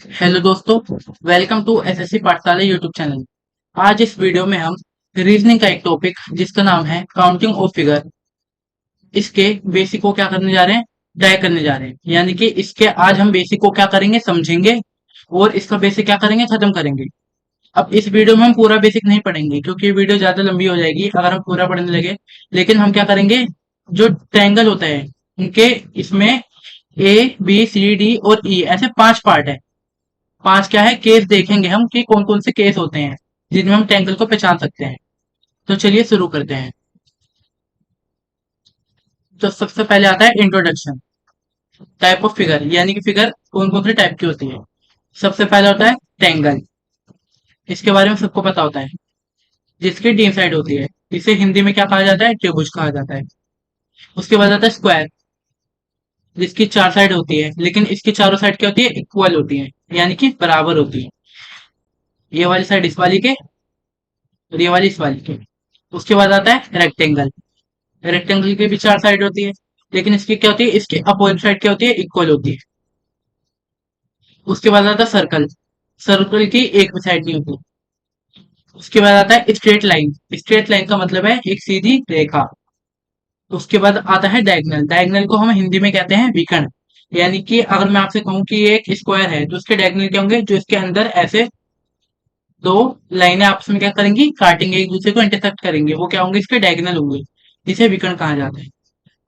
Hello दोस्तों, welcome to SSC पाठशाला YouTube channel. आज इस वीडियो में हम रीजनिंग का एक टॉपिक जिसका नाम है काउंटिंग ऑफ फिगर, इसके बेसिक को क्या करने जा रहे हैं, ट्राई करने जा रहे हैं। यानी कि इसके आज हम बेसिक को क्या करेंगे, समझेंगे और इसका बेसिक क्या करेंगे, खत्म करेंगे। अब इस वीडियो में हम पूरा बेसिक नहीं पढ़ेंगे क्योंकि ये वीडियो ज्यादा लंबी हो जाएगी अगर हम पूरा पढ़ने लगे। लेकिन हम क्या करेंगे, जो ट्रायंगल होता है उनके इसमें A B C D और E ऐसे 5 पार्ट है। 5 क्या है, केस देखेंगे हम कि कौन कौन से केस होते हैं जिनमें हम ट्रायंगल को पहचान सकते हैं। तो चलिए शुरू करते हैं। तो सबसे पहले आता है इंट्रोडक्शन। टाइप ऑफ फिगर, यानी कि फिगर कौन कौन से टाइप की होती है। सबसे पहले होता है ट्रायंगल। इसके बारे में सबको पता होता है, जिसकी तीन साइड होती है। इसे हिंदी में क्या कहा जाता है, त्रिभुज कहा जाता है। उसके बाद आता है स्क्वायर, जिसकी 4 साइड होती है लेकिन इसकी चारों साइड क्या होती है, इक्वल होती है, यानी कि बराबर होती है। ये वाली साइड इस वाली के और ये वाली इस वाली के। उसके बाद आता है रेक्टेंगल। रेक्टेंगल की भी 4 साइड होती है लेकिन इसकी क्या होती है, इसकी अपोजिट साइड क्या होती है, इक्वल होती है। उसके बाद आता है सर्कल। सर्कल की एक भी साइड नहीं होती। उसके बाद आता है स्ट्रेट लाइन। स्ट्रेट लाइन का मतलब है एक सीधी रेखा। उसके बाद आता है डायगनल। डायगनल को हम हिंदी में कहते हैं विकर्ण। यानी कि अगर मैं आपसे कहूं कि ये एक स्क्वायर है तो उसके डायगनल क्या होंगे, जो इसके अंदर ऐसे दो लाइनें आपस में क्या करेंगी, काटेंगे, एक दूसरे को इंटरसेक्ट करेंगे, वो क्या होंगे, इसके डायगनल होंगे। जिसे विकर्ण कहा जाता है।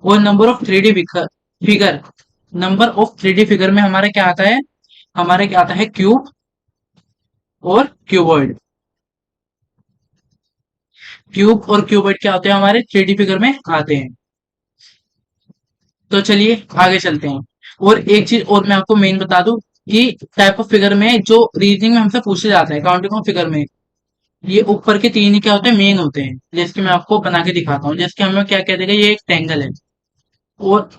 और number of three D figure. Number of three D figure में हमारा क्या आता है, हमारे क्या आता है, क्यूब और क्यूबॉइड। क्यूब और क्यूबॉइड क्या होते हैं, हमारे थ्री डी फिगर में आते हैं। तो चलिए आगे चलते हैं। और एक चीज और मैं आपको मेन बता दूं कि टाइप ऑफ फिगर में जो रीजनिंग में हमसे पूछा जाता है काउंटिंग ऑफ फिगर में, ये ऊपर के तीन ही क्या होते हैं, मेन होते हैं। जैसे कि मैं आपको बना के दिखाता हूँ। जैसे कि हमें क्या कह देगा, ये एक ट्रायंगल है और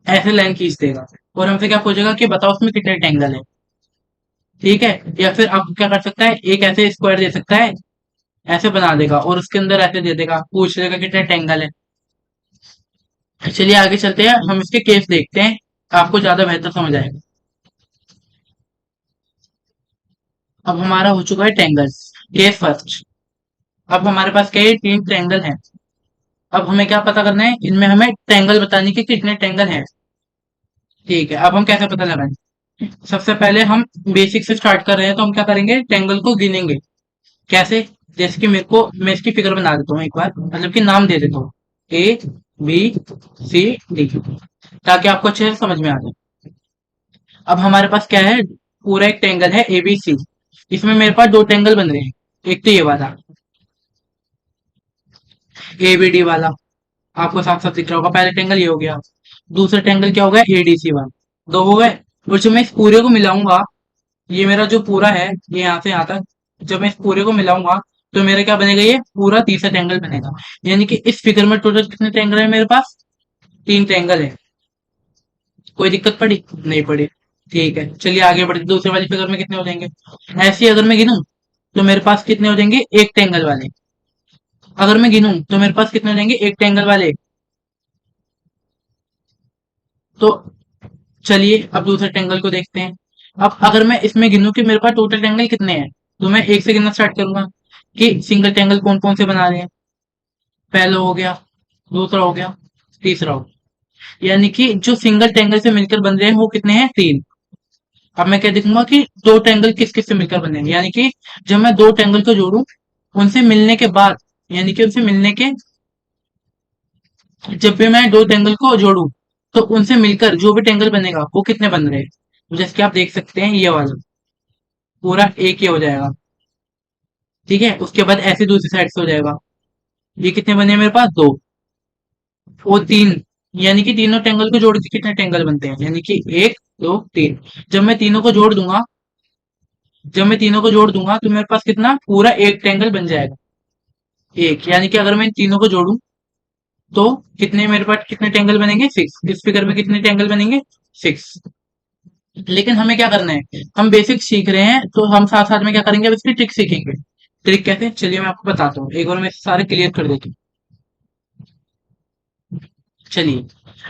ऐसे लाइन खींच देगा और हमसे क्या पूछेगा कि बताओ उसमें कितने ट्रायंगल है। ठीक है, या फिर आप क्या कर सकता है, एक ऐसे स्क्वायर दे सकता है, ऐसे बना देगा और उसके अंदर ऐसे दे देगा, पूछ लेगा कितने ट्रायंगल है। चलिए आगे चलते हैं, हम इसके केस देखते हैं, आपको ज्यादा बेहतर समझ आएगा। अब हमारा हो चुका है ट्रायंगल्स। Case first. अब हमारे पास क्या है, तीन ट्रायंगल हैं। अब हमें क्या पता करना है, इनमें हमें ट्रायंगल बताने के कितने ट्रायंगल हैं। ठीक है, अब हम कैसे पता लगाएं। सबसे पहले हम बेसिक से स्टार्ट कर रहे हैं तो हम क्या करेंगे, ट्रायंगल को गिनेंगे। कैसे, जैसे कि मैं इसकी फिगर बना देता हूँ एक बार, मतलब कि नाम दे देता हूँ, A B C D, ताकि आपको अच्छे से समझ में आ जाए। अब हमारे पास क्या है, पूरा एक ट्रायंगल है ABC। इसमें मेरे पास दो ट्रायंगल बन रहे हैं। एक तो ये वाला ABD वाला, आपको साफ साफ दिख रहा होगा। पहले ट्रायंगल ये हो गया। दूसरा ट्रायंगल क्या हो गया, ADC वाला। दो हो गए। और जब मैं इस पूरे को मिलाऊंगा, ये मेरा जो पूरा है, ये यहाँ से यहाँ तक, जब मैं इस पूरे को मिलाऊंगा तो मेरा क्या बनेगा, ये पूरा तीसरा ट्रायंगल बनेगा। यानी कि इस फिगर में टोटल कितने ट्रायंगल है मेरे पास, तीन ट्रायंगल है। कोई दिक्कत पड़ी, नहीं पड़ी। ठीक है, चलिए आगे बढ़ते, दूसरे वाली फिगर में कितने हो जाएंगे। ऐसे ही अगर मैं गिनूं तो मेरे पास कितने हो जाएंगे, एक ट्रायंगल वाले। अगर मैं गिनूं तो मेरे पास कितने हो जाएंगे, एक ट्रायंगल वाले। तो चलिए अब दूसरे ट्रायंगल को देखते हैं। अब अगर मैं इसमें गिनूं कि मेरे पास टोटल ट्रायंगल कितने हैं, तो मैं एक से गिनना स्टार्ट करूंगा कि सिंगल ट्रायंगल कौन कौन से बना रहे हैं। पहला हो गया, दूसरा हो गया, तीसरा हो गया। यानी कि जो सिंगल ट्रायंगल से मिलकर बन रहे हैं वो कितने हैं, तीन। अब मैं क्या देखूंगा कि दो ट्रायंगल किस किस से मिलकर बने हैं। यानी कि जब मैं दो ट्रायंगल को जोड़ूं, उनसे मिलने के बाद, यानी कि उनसे मिलने के, जब भी मैं दो ट्रायंगल को जोड़ूं तो उनसे मिलकर जो भी ट्रायंगल बनेगा वो कितने बन रहे हैं। तो जैसे कि आप देख सकते हैं, ये वाला पूरा एक ही हो जाएगा। ठीक है, उसके बाद ऐसे दूसरी साइड से हो जाएगा। ये कितने बने हैं मेरे पास, दो। वो तीन, यानी कि तीनों ट्रायंगल को जोड़ के कितने ट्रायंगल बनते हैं, यानी कि एक, दो, तीन। जब मैं तीनों को जोड़ दूंगा, जब मैं तीनों को जोड़ दूंगा तो मेरे पास कितना, पूरा एक ट्रायंगल बन जाएगा। एक, यानी कि अगर मैं इन तीनों को जोड़ूं तो कितने मेरे पास, कितने ट्रायंगल बनेंगे, सिक्स। इस फिगर में कितने ट्रायंगल बनेंगे, सिक्स। लेकिन हमें क्या करना है, हम बेसिक सीख रहे हैं तो हम साथ साथ में क्या करेंगे, अब इसकी ट्रिक सीखेंगे। ट्रिक कैसे, चलिए मैं आपको बताता हूँ, एक बार मैं सारे क्लियर कर देता हूँ। चलिए,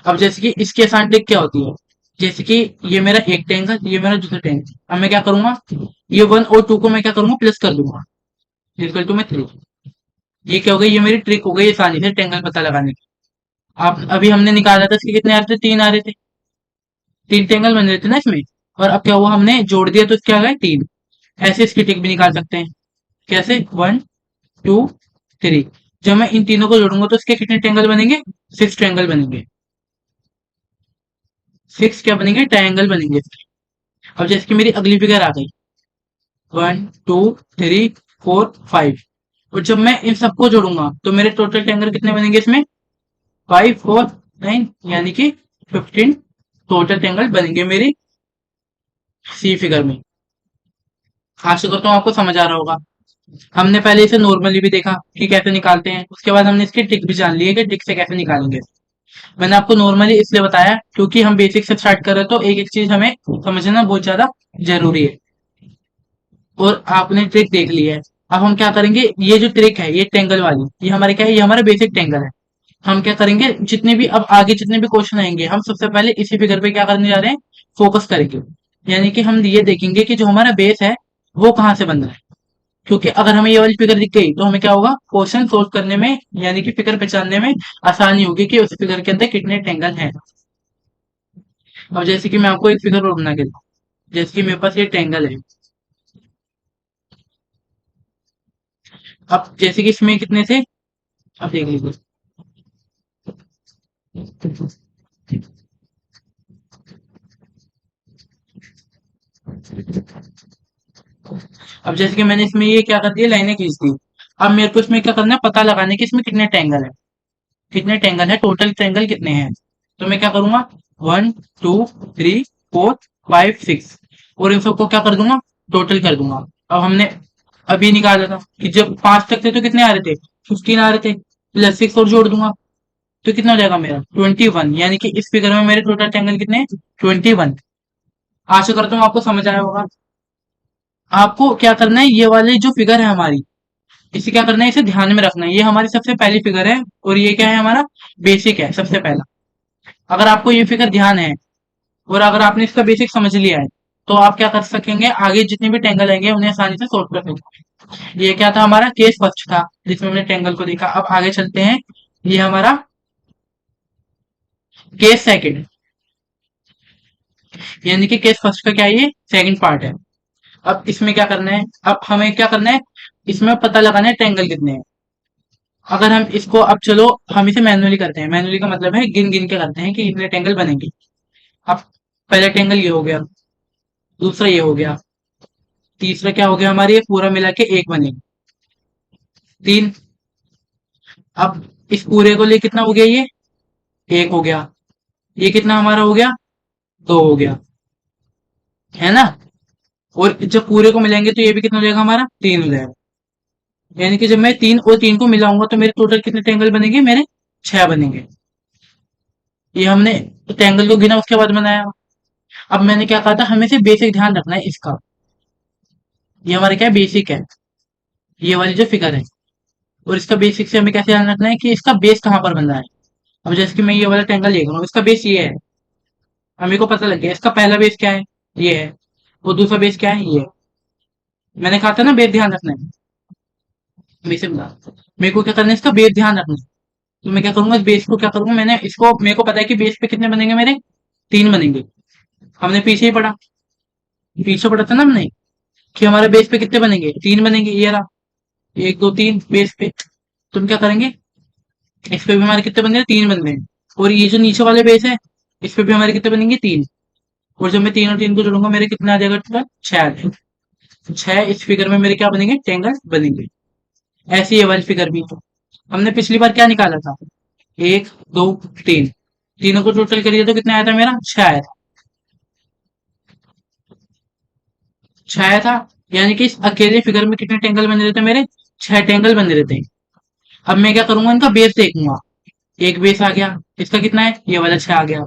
अब जैसे कि इसके आसान ट्रिक क्या होती है, जैसे कि ये मेरा एक ट्रायंगल, ये मेरा दूसरा ट्रायंगल। अब मैं क्या करूंगा, ये 1 और 2 को मैं क्या करूंगा, प्लस कर दूंगा, इक्वल टू में 3। ये क्या हो गई, ये मेरी ट्रिक हो गई आसानी से ट्रायंगल पता लगाने की। आप अभी हमने निकाला था, इसके कितने आ रहे थे, 3 आ रहे थे, 3 ट्रायंगल बन रहे थे ना इसमें। और अब क्या हुआ, हमने जोड़ दिया तो क्या आ गए 3। ऐसे इसकी ट्रिक भी निकाल सकते हैं। कैसे, 1 2 3। जब मैं इन तीनों को जोड़ूंगा तो इसके कितने ट्रायंगल बनेंगे, 6 ट्रायंगल बनेंगे। 6 क्या बनेंगे, ट्रायंगल बनेंगे इसके। अब जैसे कि मेरी अगली फिगर आ गई, 1 2 3 4 5। और जब मैं इन सबको जोड़ूंगा तो मेरे टोटल ट्रायंगल कितने बनेंगे इसमें, 5 4 9, यानी कि 15 टोटल ट्रायंगल बनेंगे मेरी सी फिगर में। आशा करता हूँ आपको समझ आ रहा होगा। हमने पहले इसे नॉर्मली भी देखा कि कैसे निकालते हैं, उसके बाद हमने इसकी ट्रिक भी जान ली है कि ट्रिक से कैसे निकालेंगे। मैंने आपको नॉर्मली इसलिए बताया क्योंकि हम बेसिक से स्टार्ट कर रहे हैं, तो एक एक चीज हमें समझना बहुत ज्यादा जरूरी है। और आपने ट्रिक देख ली है। अब हम क्या करेंगे, ये जो ट्रिक है ये टेंगल वाली, ये हमारे क्या है, ये हमारा बेसिक टेंगल है। हम क्या करेंगे, जितने भी अब आगे जितने भी क्वेश्चन आएंगे हम सबसे पहले इसी फिगर पे क्या करने जा रहे हैं, फोकस करेंगे। यानी कि हम ये देखेंगे कि जो हमारा बेस है वो कहाँ से बन रहा है। क्योंकि अगर हमें ये वाली फिगर दिख गई तो हमें क्या होगा, क्वेश्चन सोल्व करने में यानी कि फिगर पहचानने में आसानी होगी कि उस फिगर के अंदर कितने टेंगल हैं। अब जैसे कि मैं आपको एक फिगर और बना के दूं, जैसे कि मेरे पास ये टेंगल है। अब जैसे कि इसमें कितने थे, अब देख लीजिए। अब जैसे कि मैंने इसमें ये क्या कर दिया, लाइनें खींच दी। अब मेरे को इसमें क्या करना है, पता लगाने की इसमें कितने टेंगल है, कितने टेंगल है, टोटल टेंगल कितने हैं। तो मैं क्या करूंगा, 1 2 3 4 5 6, और इन सबको क्या कर दूंगा, टोटल कर दूंगा। अब हमने अभी निकाला था कि जब 5 तक थे तो कितने आ रहे थे, 15 आ रहे थे, प्लस 6 और जोड़ दूंगा तो कितना हो जाएगा मेरा, 21। यानी कि इस फिगर में मेरे टोटल टेंगल कितने हैं, 21। आशा करता हूँ आपको समझ आया होगा। आपको क्या करना है, ये वाली जो फिगर है हमारी, इसे क्या करना है, इसे ध्यान में रखना है। ये हमारी सबसे पहली फिगर है और ये क्या है, हमारा बेसिक है सबसे पहला। अगर आपको ये फिगर ध्यान है और अगर आपने इसका बेसिक समझ लिया है तो आप क्या कर सकेंगे, आगे जितने भी टेंगल आएंगे उन्हें आसानी से सोल्व कर सकेंगे। ये क्या था, हमारा केस फर्स्ट था जिसमें हमने टेंगल को देखा। अब आगे चलते हैं, ये हमारा केस सेकंड, यानी कि केस फर्स्ट का क्या है, ये सेकंड पार्ट है। अब इसमें क्या करना है, अब हमें क्या करना है, इसमें पता लगाना है टेंगल कितने हैं। अगर हम इसको, अब चलो हम इसे मैन्युअली करते हैं, मैन्युअली का मतलब है गिन गिन के करते हैं कि इतने टेंगल बनेंगे। अब पहला टेंगल ये हो गया, दूसरा ये हो गया, तीसरा क्या हो गया, हमारे ये पूरा मिला के एक बनेगा, 3। अब इस पूरे को लिए कितना हो गया, ये 1 हो गया, ये कितना हमारा हो गया, 2 हो गया, है ना। और जब पूरे को मिलाएंगे तो ये भी कितना हो जाएगा, हमारा 3 हो जाएगा। यानी कि जब मैं 3 और 3 को मिलाऊंगा तो मेरे टोटल कितने टेंगल बनेंगे, मेरे 6 बनेंगे। ये हमने ट्रायंगल को गिना उसके बाद बनाया। अब मैंने क्या कहा था, हमें से बेसिक ध्यान रखना है इसका। ये हमारे क्या बेसिक है, ये वाली जो फिगर है। और इसका बेसिक से हमें कैसे ध्यान रखना है कि इसका बेस कहाँ पर बन रहा है। अब जैसे कि मैं ये वाला ट्रायंगल देख रहा हूँ, इसका बेस ये है, हमें को पता लग गया इसका पहला बेस क्या है, ये है। वो दूसरा बेस क्या है, ये है। मैंने कहा था ना बेस ध्यान रखना है, बेसिक बता, मेरे को क्या करना है, इसका बेस ध्यान रखना है। तो मैं क्या करूंगा, इस बेस को क्या करूंगा, मैंने इसको, मेरे को पता है कि बेस पे कितने बनेंगे, मेरे 3 बनेंगे। हमने पीछे ही पढ़ा, पीछे पढ़ा था ना हमने कि हमारे बेस पे कितने बनेंगे, 3 बनेंगे। ये रहा 1 2 3 बेस पे। तुम क्या करेंगे, इस पे भी हमारे कितने बन गए, 3 बन गए। और ये जो नीचे वाले बेस है, इस पे भी हमारे कितने बनेंगे, 3। और जब मैं 3 और 3 को जोड़ूंगा मेरे कितना आ जाएगा, टोटल 6 आ जाएगा। 6 इस फिगर में मेरे क्या बनेंगे, ट्रायंगल बनेंगे। ऐसी ये वाली फिगर भी तो हमने पिछली बार क्या निकाला था, 1 2 3, तीनों को टोटल करिए तो कितना आया था, मेरा 6 आया था, 6 आया था। यानी कि इस अकेले फिगर में कितने टेंगल बन रहे थे, मेरे 6 टेंगल बन रहे थे। अब मैं क्या करूंगा, इनका बेस देखूंगा। एक बेस आ गया, इसका कितना है, ये वाला 6 आ गया।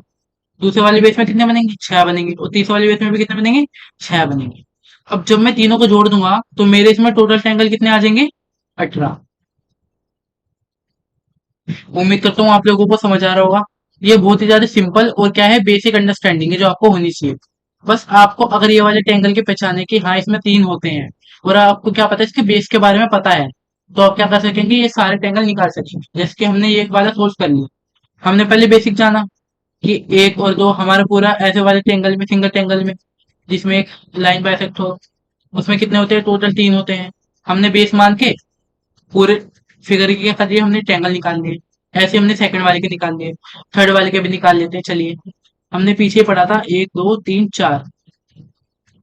दूसरे वाले बेस में कितने बनेंगे, 6 बनेंगे। और तीसरे वाले बेस में भी कितने बनेंगे, 6 बनेंगे। अब जब मैं तीनों को जोड़ दूंगा तो मेरे इसमें टोटल टेंगल कितने आ जाएंगे, 18। उम्मीद करता हूँ आप लोगों को समझ आ रहा होगा। ये बहुत ही ज्यादा सिंपल और क्या है, बेसिक अंडरस्टैंडिंग है जो आपको होनी चाहिए। बस आपको अगर ये वाले ट्रायंगल के पहचाने की, हाँ इसमें 3 होते हैं और आपको क्या पता है इसके बेस के बारे में पता है, तो आप क्या कर सकेंगे, ये सारे ट्रायंगल निकाल सकेंगे। जैसे कि हमने ये एक वाला सोल्व कर लिया, हमने पहले बेसिक जाना कि 1 और 2 हमारा पूरा ऐसे वाले ट्रायंगल में, सिंगल ट्रायंगल में जिसमें एक लाइन बाइसेक्ट हो, उसमें कितने होते हैं, टोटल 3 होते हैं। हमने बेस मान के पूरे फिगर के खातिर हमने ट्रायंगल निकाल लिए। ऐसे हमने सेकंड वाले के निकाल लिए, थर्ड वाले के भी निकाल लेते हैं। चलिए, हमने पीछे पढ़ा था 1 2 3 4,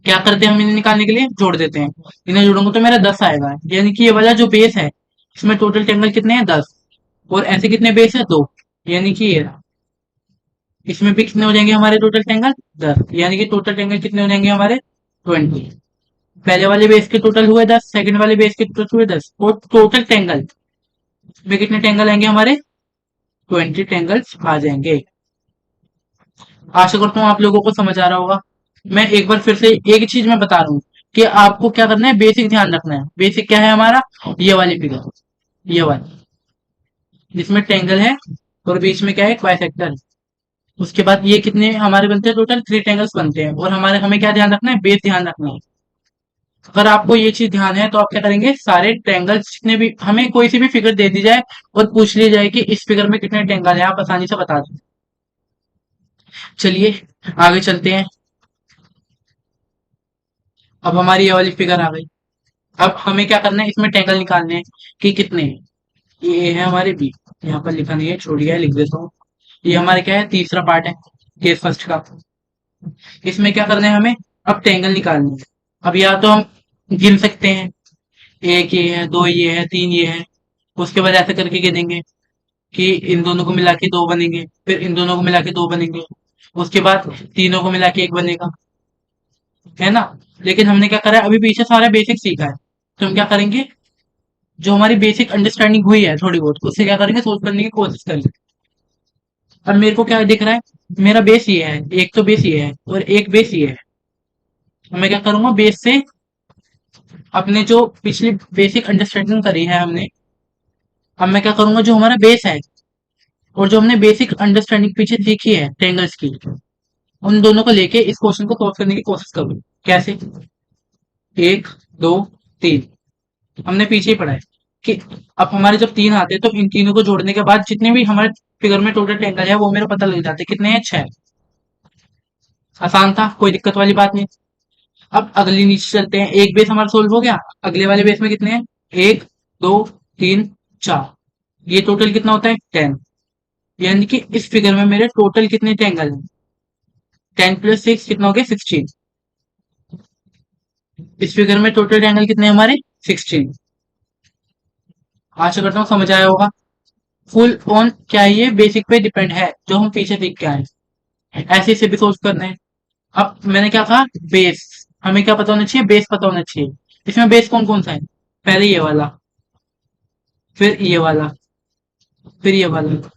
क्या करते हैं हम इन्हें निकालने के लिए, जोड़ देते हैं। इन्हें जोड़ूंगा तो मेरा 10 आएगा, यानी कि ये वाला जो बेस है इसमें टोटल ट्रायंगल कितने हैं, 10। और ऐसे कितने बेस है, 2, यानी कि ये इसमें भी कितने हो जाएंगे हमारे टोटल ट्रायंगल, 10, यानी कि टोटल ट्रायंगल कितने हो जाएंगे हमारे, 20। पहले वाले बेस के टोटल हुए 10, सेकंड वाले बेस के टोटल हुए 10, और टोटल ट्रायंगल में कितने ट्रायंगल आएंगे हमारे, 20 ट्रायंगल्स आ जाएंगे। आशा करता हूँ आप लोगों को समझ आ रहा होगा। मैं एक बार फिर से एक ही चीज मैं बता रहा हूँ कि आपको क्या करना है, बेसिक ध्यान रखना है। बेसिक क्या है हमारा, ये वाली फिगर, ये वाली जिसमें ट्रायंगल है और बीच में क्या है, बाइसेक्टर। उसके बाद ये कितने हमारे बनते हैं, टोटल 3 ट्रायंगल्स बनते हैं। और हमारे हमें क्या ध्यान रखना है, बेस ध्यान रखना है। अगर आपको ये चीज ध्यान है तो आप क्या करेंगे, सारे ट्रायंगल्स जितने भी, हमें कोई सी भी फिगर दे दी जाए और पूछ ली जाए कि इस फिगर में कितने ट्रायंगल है, आप आसानी से बता दें। चलिए आगे चलते हैं। अब हमारी ये वाली फिगर आ गई। अब हमें क्या करना है, इसमें ट्रायंगल निकालने हैं कि कितने हैं। ये है हमारे बी, यहाँ पर लिखा नहीं है, छोड़िए लिख देता हूँ। ये हमारे क्या है, तीसरा पार्ट है केस फर्स्ट का। इसमें क्या करना है हमें, अब ट्रायंगल निकालने हैं। अब या तो हम गिन सकते हैं, एक ये है, दो ये है, तीन ये है। उसके बाद ऐसे करके गिनेंगे कि इन दोनों को मिला के 2 बनेंगे, फिर इन दोनों को मिला के 2 बनेंगे, उसके बाद तीनों को मिला के 1 बनेगा, है ना। लेकिन हमने क्या करा है, अभी पीछे सारा बेसिक सीखा है, तो हम क्या करेंगे, जो हमारी बेसिक अंडरस्टैंडिंग हुई है थोड़ी बहुत, उससे क्या करेंगे, सोल्व करने की कोशिश करेंगे। अब मेरे को क्या दिख रहा है, मेरा बेस ये है, एक तो बेस ये है और एक बेस ये है। तो मैं क्या करूंगा, बेस से अपने जो पिछली बेसिक अंडरस्टैंडिंग करी है हमने, अब मैं क्या करूंगा, जो हमारा बेस है और जो हमने बेसिक अंडरस्टैंडिंग पीछे सीखी है ट्रायंगल्स की, उन दोनों को लेके इस क्वेश्चन को सॉल्व करने की कोशिश करूँ। कैसे, 1 2 3, हमने पीछे ही पढ़ा है कि अब हमारे जब 3 आते हैं तो इन तीनों को जोड़ने के बाद जितने भी हमारे फिगर में टोटल ट्रायंगल है वो मेरे पता लग जाते हैं, कितने हैं, 6। आसान था, कोई दिक्कत वाली बात नहीं। अब अगली नीचे चलते हैं, एक बेस हमारा सोल्व हो गया। अगले वाले बेस में कितने हैं, 1 2 3 4, ये टोटल कितना होता है, 10। यानी कि इस फिगर में मेरे टोटल कितने ट्रायंगल हैं, 10 + 6 कितना हो गया, 16। इस फिगर में टोटल ट्रायंगल कितने हैं हमारे, 16। आशा करता हूँ समझ आया होगा। फुल ऑन क्या है, ये बेसिक पे डिपेंड है जो हम पीछे सीख के आए हैं। ऐसे से भी सोल्व करना है। अब मैंने क्या कहा, बेस, हमें क्या पता होना चाहिए, बेस पता होना चाहिए। इसमें बेस कौन कौन सा है, पहले ये वाला, फिर ये वाला, फिर ये वाला,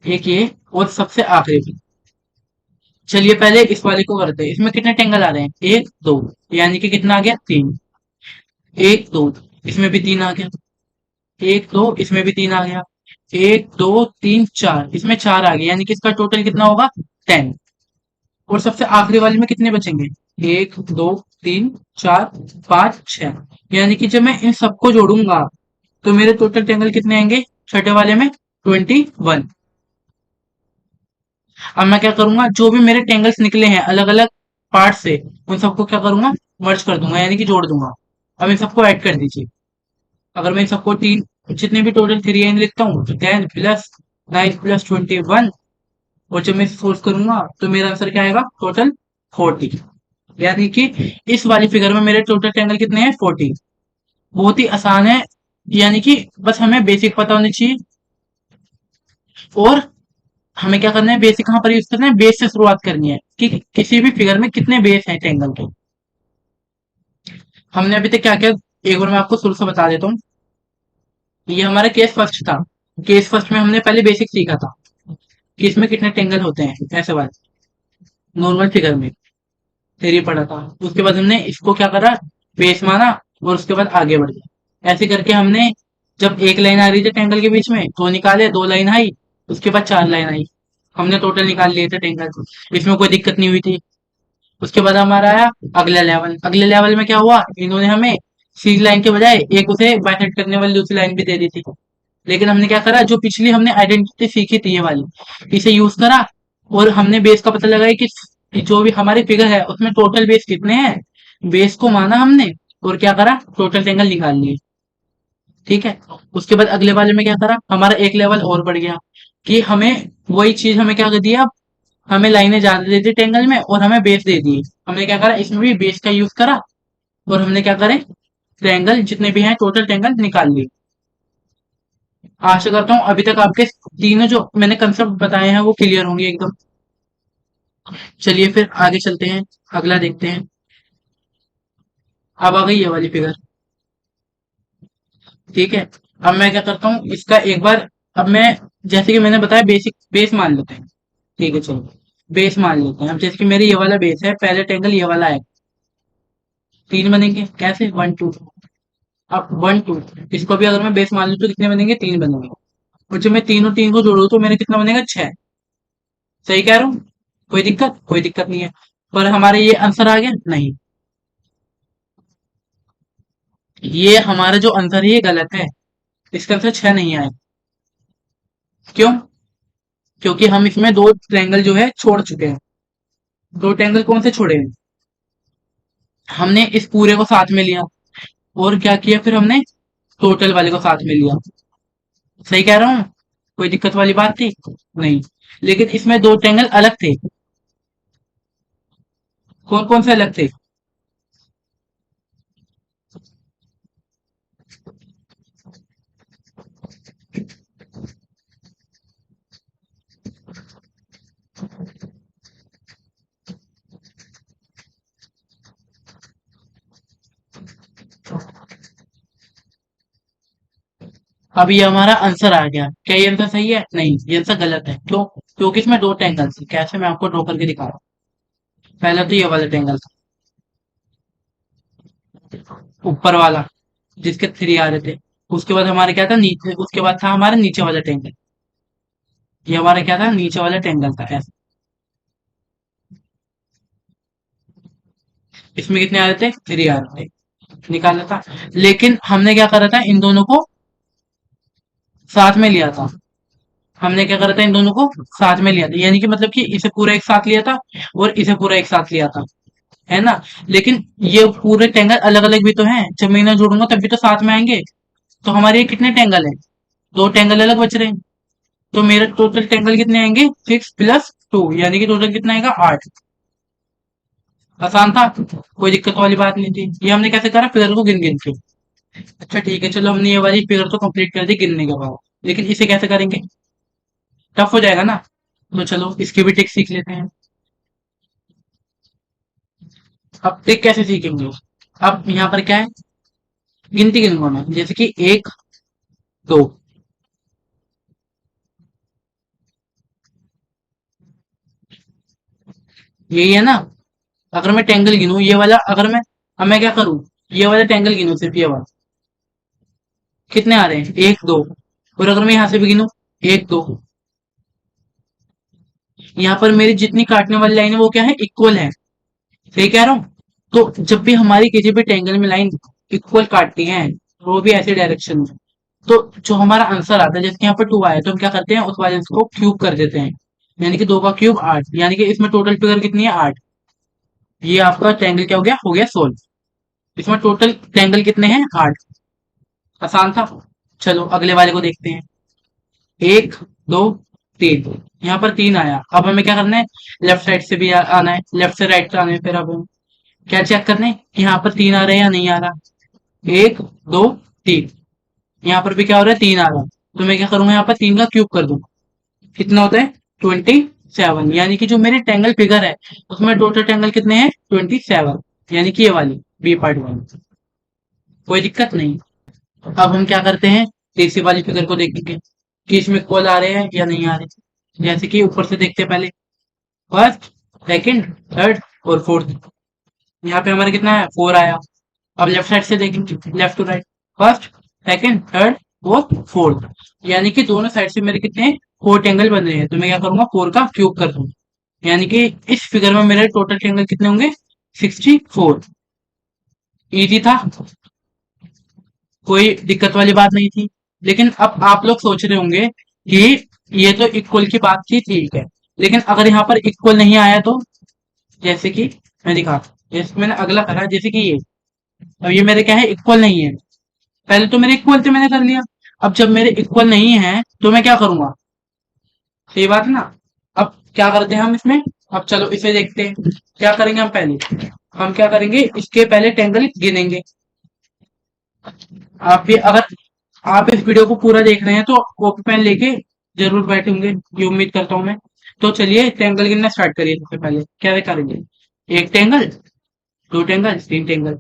एक ये, और सबसे आखिरी भी। चलिए पहले इस वाले को करते हैं। इसमें कितने ट्रायंगल आ रहे हैं, 1 2, यानी कि कितना आ गया, 3। 1 2, इसमें भी 3 आ गया। 1 2, इसमें भी 3 आ गया। 1 2 3 4, इसमें 4 आ गया, यानी कि इसका टोटल कितना होगा, 10। और सबसे आखिरी वाले में कितने बचेंगे, 1 2 3 4 5 6, यानी कि जब मैं इन सबको जोड़ूंगा तो मेरे टोटल ट्रायंगल कितने आएंगे, छठे वाले में 21। अब मैं क्या करूंगा, जो भी मेरे ट्रायंगल्स निकले हैं अलग अलग पार्ट से, उन सबको क्या करूंगा, मर्ज कर दूंगा, यानी कि जोड़ दूंगा। अब इन सबको ऐड कर दीजिए। अगर मैं इन सबको तीन, जितने भी टोटल 3 लिखता हूँ, तो 10 + 9 + 21, और जब मैं सोल्व करूंगा तो मेरा आंसर क्या आएगा, टोटल 40। यानी कि इस वाली फिगर में मेरे टोटल ट्रायंगल कितने हैं, 40। बहुत ही आसान है, यानी कि बस हमें बेसिक पता होनी चाहिए। और हमें क्या करना है, बेसिक कहाँ पर यूज करना है, बेस से शुरुआत करनी है कि किसी भी फिगर में कितने बेस हैं ट्रायंगल के। हमने अभी तक क्या किया, एक बार मैं आपको शुरू से बता देता हूँ। ये हमारा केस फर्स्ट था। केस फर्स्ट में हमने पहले बेसिक सीखा था कि इसमें कितने ट्रायंगल होते हैं, ऐसे वाले नॉर्मल फिगर में थ्योरी पढ़ा था। उसके बाद हमने इसको क्या करा, बेस माना, और उसके बाद आगे बढ़ गए। ऐसे करके हमने, जब एक लाइन आ रही थी ट्रायंगल के बीच में, तो निकाले, 2 लाइन आई, उसके बाद 4 लाइन आई। हमने टोटल निकाल लिए थे टेंगल, इसमें कोई दिक्कत नहीं हुई थी। उसके बाद हमारा आया अगला लेवल। अगले लेवल में क्या हुआ, इन्होंने हमें सीधी लाइन के बजाय एक उसे बाइसेक्ट करने वाली दूसरी लाइन भी दे दी थी। लेकिन हमने क्या करा, जो पिछली हमने आइडेंटिटी सीखी थी ये वाली, इसे यूज करा और हमने बेस का पता लगाया कि जो भी हमारी फिगर है उसमें टोटल बेस कितने हैं, बेस को माना हमने और क्या करा, टोटल टेंगल निकाल लिए। ठीक है। उसके बाद अगले वाले में क्या करा, हमारा एक लेवल और बढ़ गया कि हमें वही चीज हमें क्या कर दिया, हमें लाइनें ज्यादा दे दी टेंगल में और हमें बेस दे दिए। हमने क्या करा, इसमें भी बेस का यूज करा और हमने क्या करें, ट्रायंगल जितने भी हैं टोटल ट्रायंगल निकाल लिए। आशा करता हूँ अभी तक आपके तीनों जो मैंने कंसेप्ट बताए हैं वो क्लियर होंगे एकदम। चलिए फिर आगे चलते हैं, अगला देखते हैं। अब आ गई ये वाली फिगर। ठीक है। अब मैं क्या करता हूँ इसका एक बार, अब मैं जैसे कि मैंने बताया बेसिक बेस मान लेते हैं। ठीक है चलो, बेस मान लेते हैं। अब जैसे कि मेरे ये वाला बेस है, पहले ट्रायंगल ये वाला है, तीन बनेंगे कैसे, वन टू। अब वन टू, इसको भी अगर मैं बेस मान लूँ तो कितने बनेंगे, तीन बनेंगे। और जब मैं तीनों तीन को जोड़ू तो मेरे कितना बनेगा, छह। सही कह रहा हूँ, कोई दिक्कत, कोई दिक्कत नहीं है। पर हमारे ये आंसर आ गया नहीं, ये हमारा जो आंसर है ये गलत है। इसका आंसर छह नहीं आए। क्यों, क्योंकि हम इसमें दो ट्रायंगल जो है छोड़ चुके हैं। दो ट्रायंगल कौन से छोड़े हैं, हमने इस पूरे को साथ में लिया और क्या किया, फिर हमने टोटल वाले को साथ में लिया। सही कह रहा हूँ, कोई दिक्कत वाली बात थी नहीं। लेकिन इसमें दो ट्रायंगल अलग थे। कौन कौन से अलग थे, अब ये हमारा आंसर आ गया। क्या ये आंसर सही है, नहीं ये आंसर गलत है। क्यों, क्योंकि इसमें दो ट्रायंगल थे। कैसे, मैं आपको ड्रॉ करके दिखा रहा हूँ। पहला तो ये वाला ट्रायंगल था, ऊपर वाला जिसके थ्री आ रहे थे। उसके बाद हमारे क्या था नीचे, उसके बाद था हमारा नीचे वाला ट्रायंगल। ये हमारा क्या था, नीचे वाला ट्रायंगल था ऐसा। इसमें कितने आ रहे थे, थ्री आ रहे थे, निकाला था। लेकिन हमने क्या करा था, इन दोनों को साथ में लिया था। हमने क्या करा था, इन दोनों को साथ में लिया था, यानी कि मतलब कि इसे पूरा एक साथ लिया था और इसे पूरा एक साथ लिया था, है ना। लेकिन ये पूरे टेंगल अलग अलग भी तो हैं, जब मैं इन्हें जोड़ूंगा तब भी तो साथ में आएंगे। तो हमारे ये कितने टेंगल हैं, दो टेंगल अलग बच रहे हैं। तो मेरे टोटल टेंगल कितने आएंगे, सिक्स प्लस टू, यानी कि टोटल कितना आएगा, आठ। आसान था, कोई दिक्कत वाली बात नहीं थी। ये हमने कैसे करा, फिगर को गिन गिन के। अच्छा ठीक है, चलो हमने ये वाली फिगर तो कंप्लीट कर दी गिनने के बाद, लेकिन इसे कैसे करेंगे, टफ हो जाएगा ना। तो चलो इसकी भी ट्रिक सीख लेते हैं। अब ट्रिक कैसे सीखेंगे, अब यहाँ पर क्या है, गिनती गिनूंगा मैं, जैसे कि एक, दो, यही है ना। अगर मैं टेंगल गिनूं ये वाला, अगर मैं, अब मैं क्या करूं, ये वाला टेंगल गिनूं, सिर्फ ये वाला, कितने आ रहे हैं, एक दो। और अगर मैं यहां से भी गिनूं, एक दो, यहाँ पर मेरी जितनी काटने वाली लाइन है वो क्या है, इक्वल है। सही कह रहा हूँ। तो जब भी हमारी किसी भी टेंगल में लाइन इक्वल काटती है, वो भी ऐसे डायरेक्शन में, तो जो हमारा आंसर आता है, जैसे यहाँ पर टू आया तो हम क्या करते हैं, उस वाले को क्यूब कर देते हैं। यानी कि दो का क्यूब आठ, यानी कि इसमें टोटल फिगर कितनी है, आठ। ये आपका ट्रायंगल क्या हो गया सोल्व। इसमें टोटल ट्रायंगल कितने हैं, आठ। आसान था। चलो अगले वाले को देखते हैं। एक, दो, तीन, यहाँ पर तीन आया। अब हमें क्या करना है, लेफ्ट साइड से भी आना है, लेफ्ट से राइट से आना है। फिर अब हम क्या चेक करना है कि यहाँ पर तीन आ रहे हैं या नहीं आ रहा। एक, दो, तीन, यहाँ पर भी क्या हो रहा है, तीन आ रहा है। तो मैं क्या करूंगा, यहाँ पर तीन का क्यूब कर दूंगा। कितना होता है, 27, यानी कि जो मेरी टेंगल फिगर है उसमें टोटल टेंगल कितने हैं, 27, यानी कि ये वाली बी पार्ट वाली। कोई दिक्कत नहीं। अब हम क्या करते हैं, तीसरी वाली फिगर को देखेंगे कि इसमें कॉल आ रहे हैं या नहीं आ रहे। जैसे कि ऊपर से देखते हैं पहले, फर्स्ट, सेकंड, थर्ड और फोर्थ। यहाँ पे हमारा कितना है, फोर आया। अब लेफ्ट साइड से देखेंगे, left to right, first, second, third, और 4, यानी कि दोनों साइड से मेरे कितने 4 ट्रायंगल बन रहे हैं। तो मैं क्या करूंगा 4 का क्यूब कर दूंगा, यानी कि इस फिगर में मेरे टोटल ट्रायंगल कितने होंगे 64। इजी था, कोई दिक्कत वाली बात नहीं थी। लेकिन अब आप लोग सोच रहे होंगे कि ये तो इक्वल की बात थी, ठीक है, लेकिन अगर यहाँ पर इक्वल नहीं आया तो, जैसे कि मैं दिखा, जैसे मैंने अगला करा, जैसे कि ये, अब ये मेरे क्या है इक्वल नहीं है। पहले तो मेरे इक्वल थे, मैंने कर लिया। अब जब मेरे इक्वल नहीं है तो मैं क्या करूंगा, सही बात है ना। अब क्या करते हैं हम इसमें, अब चलो इसे देखते हैं। क्या करेंगे हम पहले, हम क्या करेंगे इसके पहले ट्रायंगल गिनेंगे। आप भी अगर आप इस वीडियो को पूरा देख रहे हैं तो कॉपी पेन लेके जरूर बैठे होंगे, ये उम्मीद करता हूँ मैं। तो चलिए ट्रायंगल गिनना स्टार्ट करिए। सबसे पहले क्या करेंगे, एक ट्रायंगल, दो ट्रायंगल, तीन ट्रायंगल,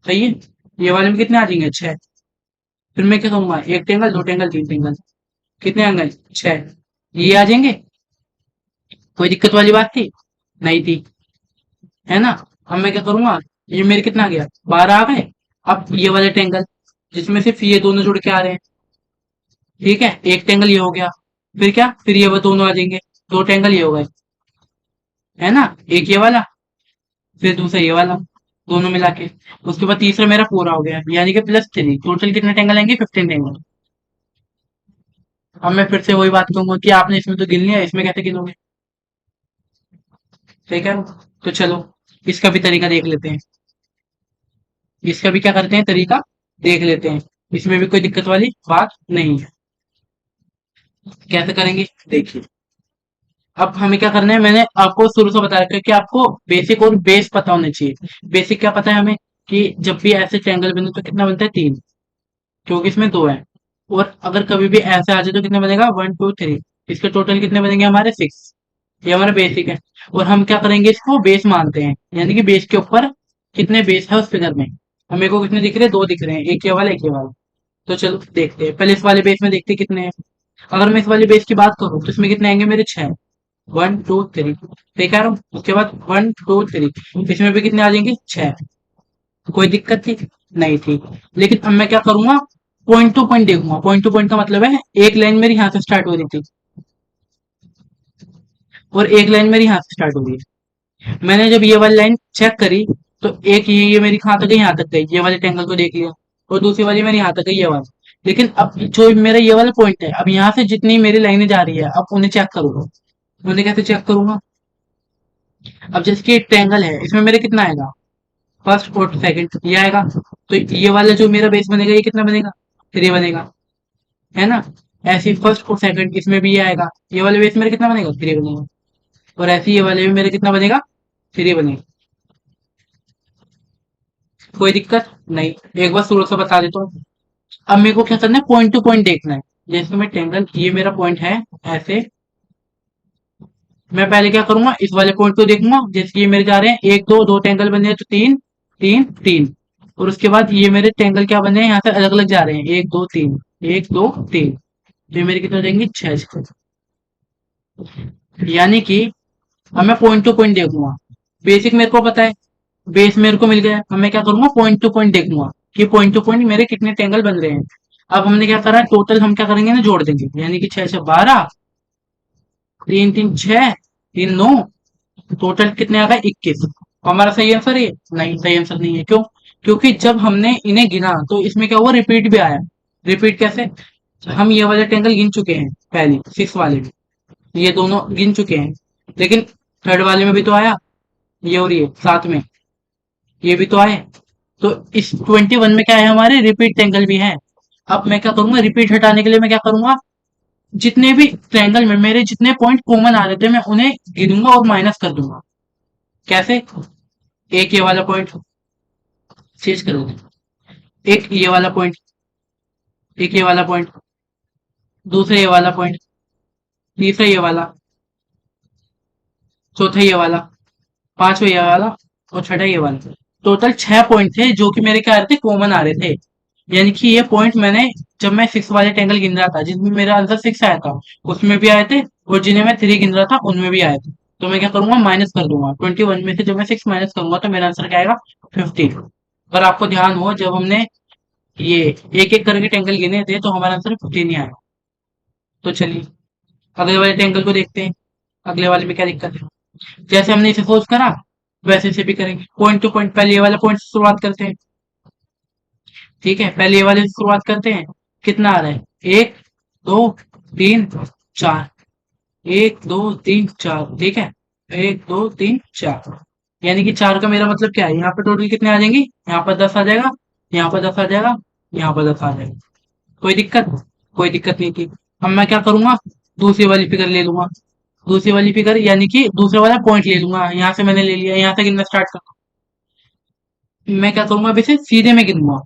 सही है। ये वाले में कितने आ जाएंगे, छह। फिर मैं क्या करूंगा, एक ट्रायंगल, दो ट्रायंगल, तीन ट्रायंगल, कितने आ गए, छह। ये आ जाएंगे, कोई दिक्कत वाली बात थी, नहीं थी, है ना। अब मैं क्या करूंगा, ये मेरे कितना आ गया, 12 आ गए। अब ये वाले ट्रायंगल जिसमें सिर्फ ये दोनों जुड़ के आ रहे हैं, ठीक है, एक ट्रायंगल ये हो गया। फिर क्या, फिर ये वो दोनों आ जाएंगे, दो ट्रायंगल ये हो गए, है ना। एक ये वाला, फिर दूसरा ये वाला, दोनों मिला के। उसके बाद तीसरा मेरा पूरा हो गया, यानी कि +3। टोटल कितने ट्रायंगल आएंगे, 15 ट्रायंगल। अब मैं फिर से वही बात कहूंगा कि आपने इसमें तो गिन लिया, इसमें कैसे गिनोगे, ठीक है। तो चलो इसका भी तरीका देख लेते हैं, इसका भी क्या करते हैं तरीका देख लेते हैं। इसमें भी कोई दिक्कत वाली बात नहीं है। कैसे करेंगे देखिए। अब हमें क्या करना है, मैंने आपको शुरू से बता रखा है कि आपको बेसिक और बेस पता होना चाहिए। बेसिक क्या पता है हमें, कि जब भी ऐसे ट्रायंगल बने तो कितना बनता है, 3, क्योंकि इसमें 2 है। और अगर कभी भी ऐसे आ जाए तो कितना बनेगा, 1 2 3। इसके टोटल कितने बनेंगे हमारे, 6। ये हमारा बेसिक है। और हम क्या करेंगे, इसको बेस मानते हैं, यानी कि बेस के ऊपर कितने बेस है उस फिगर में। हमें को कितने दिख रहे हैं, 2 दिख रहे हैं, एक ये वाला एक ये वाला। तो चलो देखते हैं, पहले इस वाले बेस में देखते हैं कितने हैं। अगर मैं इस वाले बेस की बात करूँ तो इसमें कितने आएंगे मेरे, 6। 1 2 3, ठीक है। उसके बाद 1 2 3, इसमें भी कितने आ जाएंगे, 6। कोई दिक्कत थी, नहीं थी। लेकिन अब मैं क्या करूंगा, पॉइंट टू पॉइंट देखूंगा। पॉइंट टू पॉइंट का मतलब है एक लाइन मेरी यहाँ से स्टार्ट हो रही थी और एक लाइन मेरी यहाँ से स्टार्ट हो रही है। मैंने जब ये वाली लाइन चेक करी तो एक ये मेरी कहाँ तक गई, यहाँ तक गई, ये वाले ट्रायंगल को देख लिया। और दूसरी वाली मेरी यहाँ तक गई, ये वाली। लेकिन अब जो मेरा ये वाला पॉइंट है, अब यहाँ से जितनी मेरी लाइनें जा रही है अब उन्हें चेक करूंगा। उन्हें कैसे चेक करूंगा, अब जैसे कि ट्रायंगल है, इसमें मेरे कितना आएगा, फर्स्ट और सेकंड ये आएगा। तो ये वाला जो मेरा बेस बनेगा ये कितना बनेगा, 3 बनेगा, है ना। ऐसे ही फर्स्ट और सेकंड इसमें भी ये आएगा, ये वाले बेस मेरे कितना बनेगा, 3 बनेगा। और ऐसे ही ये वाले में मेरे कितना बनेगा, 3 बनेगा। कोई दिक्कत नहीं, एक बार शुरू से बता देता हूँ। अब मेरे को क्या करना है, पॉइंट टू पॉइंट देखना है। जैसे मैं ट्रायंगल, ये मेरा पॉइंट है ऐसे, मैं पहले क्या करूंगा, इस वाले पॉइंट को देखूंगा। जैसे ये मेरे जा रहे हैं, एक दो दो ट्रायंगल बने हैं तो 3 3 3। और उसके बाद ये मेरे ट्रायंगल क्या बने हैं, यहाँ से अलग अलग जा रहे हैं, 1 2 3, 1 2 3। तो ये मेरे कितने हो जाएंगे, 6। यानी कि अब मैं पॉइंट टू पॉइंट देखूंगा। बेसिक मेरे को पता है, बेस मेरे को मिल गया है। अब मैं क्या करूंगा, पॉइंट टू पॉइंट देखूंगा कि पॉइंट टू पॉइंट मेरे कितने ट्रायंगल बन रहे हैं। अब हमने क्या करा, टोटल हम क्या करेंगे ना, जोड़ देंगे, यानी कि 6 से 12, 3 3 6, 3 9, टोटल कितने आ गए, 21। हमारा सही आंसर है, नहीं सही आंसर नहीं है। क्यों, क्योंकि जब हमने इन्हें गिना तो इसमें क्या हुआ, रिपीट भी आया। रिपीट कैसे, हम ये वाले ट्रायंगल गिन चुके हैं पहले, 6 वाले में, ये दोनों गिन चुके हैं। लेकिन थर्ड वाले में भी तो आया, ये और ये साथ में, ये भी तो आए। तो इस 21 में क्या है, हमारे रिपीट ट्रायंगल भी है। अब मैं क्या करूंगा, रिपीट हटाने के लिए मैं क्या करूंगा, जितने भी ट्रायंगल में मेरे जितने पॉइंट कॉमन आ रहे थे मैं उन्हें गिनूंगा और माइनस कर दूंगा। कैसे, एक ये वाला पॉइंट चेंज कर देते, एक ये वाला पॉइंट, एक ये वाला पॉइंट, दूसरा ये वाला पॉइंट, तीसरा ये वाला, चौथा ये वाला, पांचवा ये वाला, और छठा ये वाला। टोटल 6 पॉइंट थे जो कि मेरे क्या आ रहे थे, कॉमन आ रहे थे। यानी कि ये पॉइंट मैंने, जब मैं 6 वाले ट्रायंगल गिन रहा था जिसमें मेरा आंसर 6 आया था, उसमें भी आए थे। और जिन्हें मैं 3 गिन रहा था उनमें भी आए थे। तो मैं क्या करूंगा, माइनस कर दूंगा। 21 में से जब मैं 6 माइनस करूंगा तो मेरा आंसर क्या आएगा, 15। अगर आपको ध्यान हो, जब हमने ये एक एक करके टेंगल गिने थे तो हमारा आंसर 15 ही आया। तो चलिए अगले वाले टेंगल को देखते हैं। अगले वाले में क्या दिक्कत है। जैसे हमने इसे सोच करा वैसे इसे भी करेंगे। पॉइंट टू पॉइंट, पहले ये वाला पॉइंट से शुरुआत करते हैं। ठीक है, पहले ये वाले से शुरुआत करते हैं। कितना आ रहा है, एक, दो, तीन, चार। एक, दो, तीन, चार। ठीक है, एक, दो, तीन, चार। यानी कि चार का मेरा मतलब क्या है, यहाँ पे टोटल कितने आ जाएंगे, यहाँ पर 10 आ जाएगा, यहाँ पर 10 आ जाएगा, यहाँ पर 10 आ जाएगा। कोई दिक्कत, कोई दिक्कत नहीं थी। अब मैं क्या करूंगा, दूसरी वाली फिगर ले लूंगा। दूसरी वाली फिगर यानी कि दूसरा वाला पॉइंट ले लूंगा। यहाँ से मैंने ले लिया, यहाँ से गिनना स्टार्ट कर। मैं क्या करूंगा, अब इसे सीधे में गिनूंगा।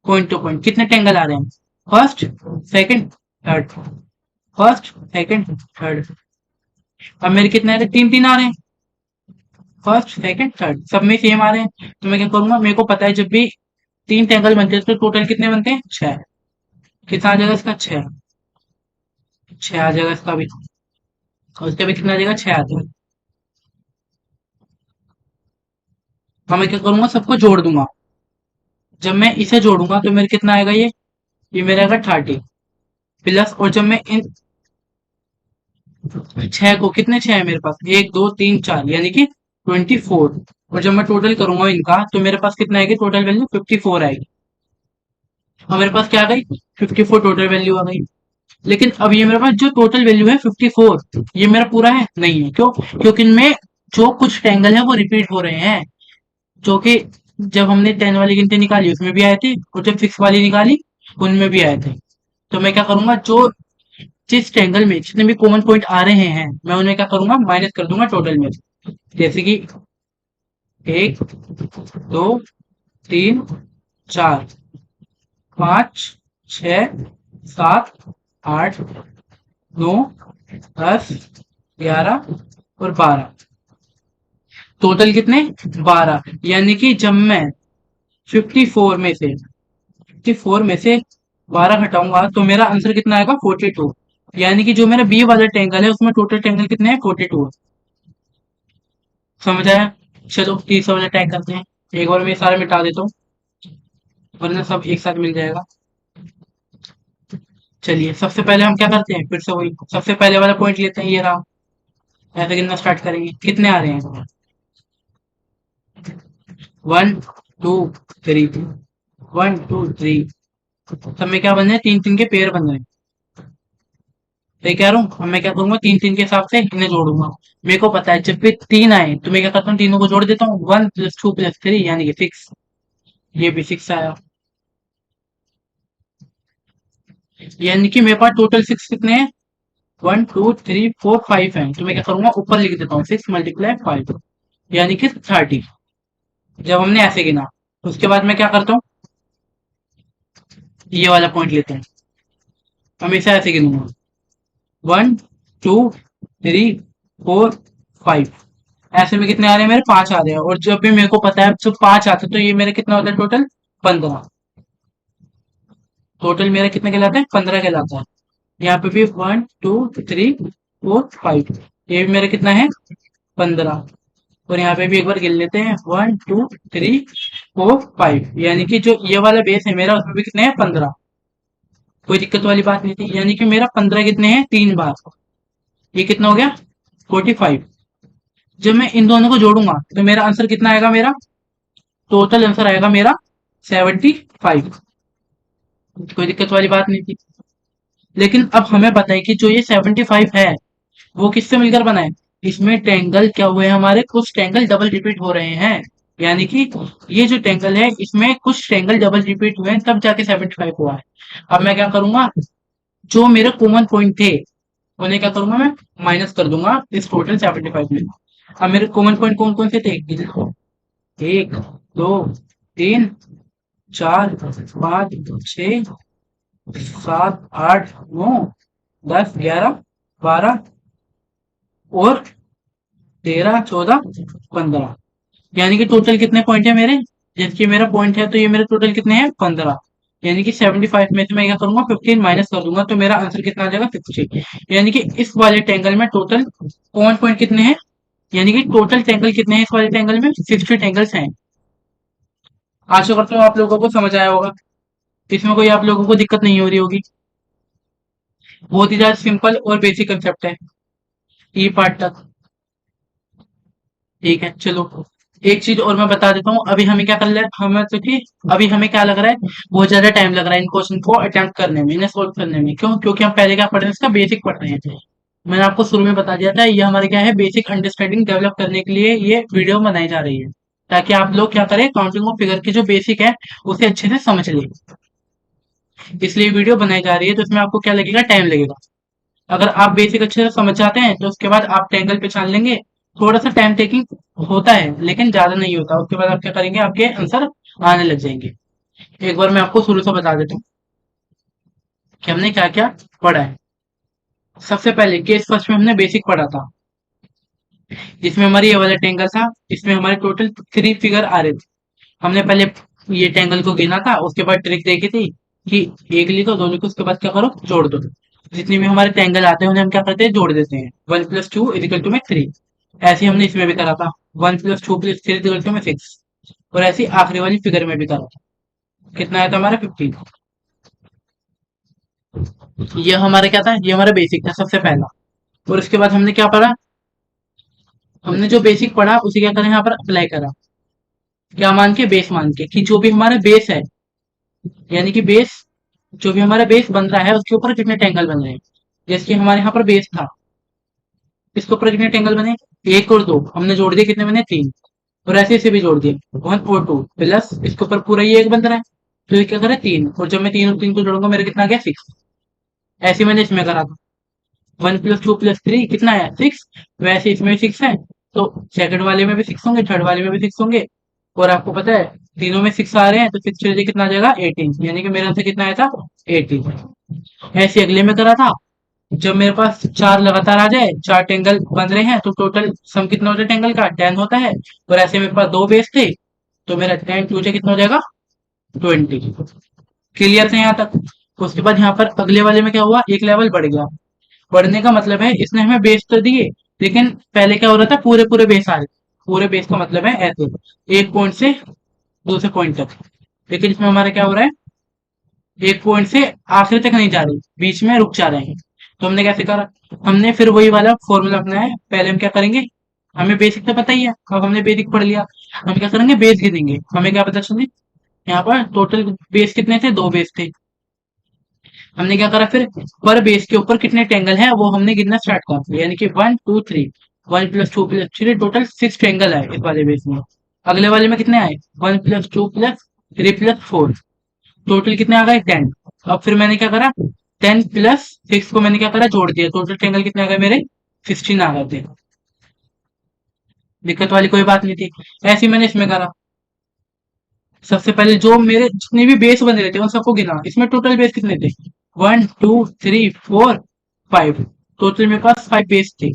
पॉइंट टू पॉइंट कितने टेंगल आ रहे हैं, first, second, third. First, second, third. अब मेरे कितने आ रहे हैं, तीन तीन आ रहे हैं। फर्स्ट, सेकंड, थर्ड सब में सेम आ रहे हैं। तो मैं क्या करूंगा, मेरे को पता है जब भी तीन ट्रायंगल बनते हैं तो टोटल कितने बनते हैं, छह। कितना आ जाएगा इसका, छह। छह आ जाएगा इसका भी। और इसका भी कितना आ जाएगा, छह आ जाएगा। तो मैं क्या करूंगा, सबको जोड़ दूंगा। जब मैं इसे जोड़ूंगा तो मेरे कितना आएगा, ये मेरा आएगा 30 प्लस। और जब मैं इन छह को, कितने छह है मेरे पास, एक, दो, तीन, चार, यानी कि 24। और जब मैं टोटल करूंगा इनका तो मेरे पास कितना आएगी, टोटल वैल्यू 54 आएगी। और मेरे पास क्या आ गई, 54 टोटल वैल्यू आ गई। लेकिन अब ये मेरे पास जो टोटल वैल्यू है 54, ये मेरा पूरा है नहीं है। क्यों, क्योंकि इनमें जो कुछ ट्रायंगल है वो रिपीट हो रहे हैं। जो कि जब हमने 10 वाली गिनती निकाली उसमें भी आए थे, और जब 6 वाली निकाली उनमें भी आए थे। तो मैं क्या करूंगा, जो जिस ट्रायंगल में जितने भी कॉमन पॉइंट आ रहे हैं मैं उन्हें क्या करूंगा, माइनस कर दूंगा टोटल में। जैसे कि एक, दो, तीन, चार, पाँच, छ, सात, आठ, 9, 10, 11 और 12। टोटल कितने, 12। यानी कि जब मैं 54 में से 12 घटाऊंगा तो मेरा आंसर कितना आएगा, 42। यानी कि जो मेरा बी वाला ट्रायंगल है उसमें टोटल ट्रायंगल कितने हैं, 42। समझ आया। चलो तीसरा वाला ट्राई करते हैं। एक बार मैं सारे मिटा देता हूँ वरना सब एक साथ मिल जाएगा। चलिए सबसे पहले हम क्या करते हैं, फिर से वही सबसे पहले वाला पॉइंट लेते हैं, ये रहा। ऐसे गिनना स्टार्ट करेंगे, कितने आ रहे हैं, 1, 2, 3, 1, 2, 3। सब में क्या बन रहे हैं, तीन तीन के पेयर बन रहे हैं। तो ये कह रहा हूँ, अब मैं क्या करूंगा, तीन तीन के हिसाब से इन्हें जोड़ूंगा। मेरे को पता है जब भी तीन आए तो मैं क्या करता हूँ, तीनों को जोड़ देता हूँ, 1 + 2 + 3 यानी कि 6। ये भी 6 आया। यानी कि मेरे पास टोटल 6 कितने हैं, 1, 2, 3, 4, 5 है। तो मैं क्या करूंगा, ऊपर लिख देता हूँ 6 × 5 यानी कि 30। जब हमने ऐसे गिना उसके बाद मैं क्या करता हूँ, ये वाला पॉइंट लेते हैं। हमेशा ऐसे गिनूंगा, 1, 2, 3, 4, 5। ऐसे में कितने आ रहे हैं, मेरे 5 आ रहे हैं। और जब भी मेरे को पता है जब 5 आते हैं तो ये मेरे कितना होता है, टोटल 15। टोटल मेरा कितना कहलाता है, 15 कहलाता है। यहाँ पे भी 1, 2, 3, 4, 5। ये भी मेरा कितना है, 15। और यहाँ पे भी एक बार गिन लेते हैं, 1, 2, 3, 4, 5। यानी कि जो ये वाला बेस है मेरा उसमें भी कितने हैं, 15। कोई दिक्कत वाली बात नहीं थी। यानी कि मेरा 15 कितने हैं, 3 बार। ये कितना हो गया, 45। जब मैं इन दोनों को जोड़ूंगा तो मेरा आंसर कितना आएगा, मेरा टोटल आंसर आएगा मेरा 75। कोई दिक्कत वाली बात नहीं थी। लेकिन अब हमें पता है कि जो ये 75 है वो किससे मिलकर बना है। इसमें ट्रायंगल क्या हुए, हमारे कुछ ट्रायंगल डबल रिपीट हो रहे हैं। यानी कि ये जो ट्रायंगल है इसमें कुछ ट्रायंगल डबल रिपीट हुए हैं तब जाके 75 हुआ है। अब मैं क्या करूंगा, जो मेरे कॉमन पॉइंट थे उन्हें क्या करूंगा, मैं माइनस कर दूंगा इस टोटल 75 में। अब मेरे कॉमन पॉइंट कौन कौन से थे, एक, दो, तीन, चार, पाँच, 6, 7, 8, 9, 10, 11, 12 और 13, 14, 15। यानी कि टोटल कितने पॉइंट है मेरे, जबकि मेरा पॉइंट है तो ये मेरे टोटल कितने हैं, 15। यानी कि 75 में से मैं क्या करूंगा, 15 माइनस कर दूंगा तो मेरा आंसर कितना आ जाएगा, 50। यानी कि इस वाले ट्रायंगल में टोटल कॉमन पॉइंट कितने हैं, यानी कि टोटल ट्रायंगल कितने हैं इस वाले ट्रायंगल में, 50 ट्रायंगल्स हैं। आशा करता हूँ आप लोगों को समझ आया होगा, इसमें कोई आप लोगों को दिक्कत नहीं हो रही होगी। बहुत ही ज्यादा सिंपल और बेसिक कंसेप्ट है ये पार्ट तक। ठीक है चलो, एक चीज और मैं बता देता हूँ। अभी हमें क्या कर ले हमें तो कि अभी हमें क्या लग रहा है, बहुत ज्यादा टाइम लग रहा है इन क्वेश्चन को अटेम्प्ट करने में, इन्हें सोल्व करने में। क्यों? क्योंकि हम पहले क्या पढ़ रहे हैं, इसका बेसिक पढ़ रहे हैं। मैंने आपको शुरू में बता दिया था, ये हमारे क्या है, बेसिक अंडरस्टैंडिंग डेवलप करने के लिए ये वीडियो बनाई जा रही है, ताकि आप लोग क्या करें, काउंटिंग ऑफ फिगर की जो बेसिक है उसे अच्छे से समझ लें। इसलिए वीडियो बनाई जा रही है। तो इसमें आपको क्या लगेगा, टाइम लगेगा। अगर आप बेसिक अच्छे से समझ जाते हैं तो उसके बाद आप ट्रायंगल पहचान लेंगे। थोड़ा सा टाइम टेकिंग होता है लेकिन ज्यादा नहीं होता। उसके बाद आप क्या करेंगे, आपके आंसर आने लग जाएंगे। एक बार मैं आपको शुरू से बता देता हूँ कि हमने क्या क्या पढ़ा है। सबसे पहले केस फर्स्ट में हमने बेसिक पढ़ा था, जिसमें हमारी ये वाला ट्रायंगल था। इसमें हमारे टोटल 3 फिगर आ रहे थे। हमने पहले ये ट्रायंगल को गिना था, उसके बाद ट्रिक देखी थी कि एक लिखो, दो लिखो, उसके बाद क्या करो, जोड़ दो। जितने भी हमारे ट्रायंगल आते हैं उन्हें हम क्या करते हैं, जोड़ देते हैं। 1+2 = 3। ऐसे ही हमने इसमें भी करा था। 1+2+3 = 6। और ऐसी आखिरी वाली फिगर में भी करा था। कितना आया था हमारा, 15। ये हमारा क्या था, ये हमारा बेसिक था सबसे पहला। और उसके बाद हमने क्या पढ़ा, हमने जो बेसिक पढ़ा उसे क्या करें, यहाँ पर अप्लाई करा। क्या मान के, बेस मान के, कि जो भी हमारा बेस है, यानी कि बेस, जो भी हमारा बेस बन रहा है उसके ऊपर कितने ट्रायंगल बन रहे हैं। जैसे कि हमारे यहाँ पर बेस था, इसके ऊपर कितने ट्रायंगल बने, एक और दो, हमने जोड़ दिए, कितने बने, 3। और ऐसे ऐसे भी जोड़ दिए, 1 और 2 प्लस इसके ऊपर पूरा ये एक बन रहा है, तो ये क्या करे, 3। और जब मैं 3 और 3 को जोड़ूंगा मेरा कितना आ गया, 6। ऐसे मैंने इसमें करा था। 1+2+3 कितना है, 6। वैसे इसमें 6 है, तो सेकंड वाले में भी 6 होंगे, थर्ड वाले में भी 6 होंगे। और आपको पता है तीनों में 6 आ रहे हैं, तो 6 कितना आ जाएगा, 18। यानी कि मेरा आंसर कितना आया था, 18। ऐसे अगले में करा था। जब मेरे पास 4 लगातार आ जाए, 4 टेंगल बन रहे हैं, तो टोटल सम कितना होता है टेंगल का, 10 होता है। और ऐसे मेरे पास 2 बेस थे, तो मेरा 10 2 कितना हो जाएगा, 20। क्लियर थे यहाँ तक। उसके बाद यहाँ पर अगले वाले में क्या हुआ, एक लेवल बढ़ गया। बढ़ने का मतलब है इसने हमें बेस तो दिए, लेकिन पहले क्या हो रहा था, पूरे पूरे बेस आ रहे। पूरे बेस का मतलब है ऐसे, एक पॉइंट से दूसरे पॉइंट तक। लेकिन इसमें हमारा क्या हो रहा है, एक पॉइंट से आखिर तक नहीं जा रही, बीच में रुक जा रहे हैं। तो हमने कैसे करा, हमने फिर वही वाला फॉर्मूला अपनाया है। पहले हम क्या करेंगे, हमें बेसिक तो पता ही है, अब हमने बेसिक पढ़ लिया। हम क्या करेंगे, बेस गिनेंगे। हमें क्या पता चले, यहाँ पर टोटल बेस कितने थे, 2 बेस थे। हमने क्या करा फिर, पर बेस के ऊपर कितने ट्रायंगल है वो हमने गिनना स्टार्ट कर दिया, यानी कि 1 2 3। 1+2+3 टोटल 6 ट्रायंगल है इस वाले बेस में। अगले वाले में कितने आए, 1+2+3+4, टोटल कितने आ गए, 10। अब फिर मैंने क्या करा, 10+6 को मैंने क्या करा, जोड़ दिया। टोटल ट्रायंगल कितने आ गए मेरे, 16 आ गए थे। दिक्कत वाली कोई बात नहीं थी। ऐसे ही मैंने इसमें करा। सबसे पहले जो मेरे जितने भी बेस बन रहे थे उन सबको गिना। इसमें टोटल बेस कितने थे, 1 2 3 4 5। टोटल मेरे पास 5 बेस थे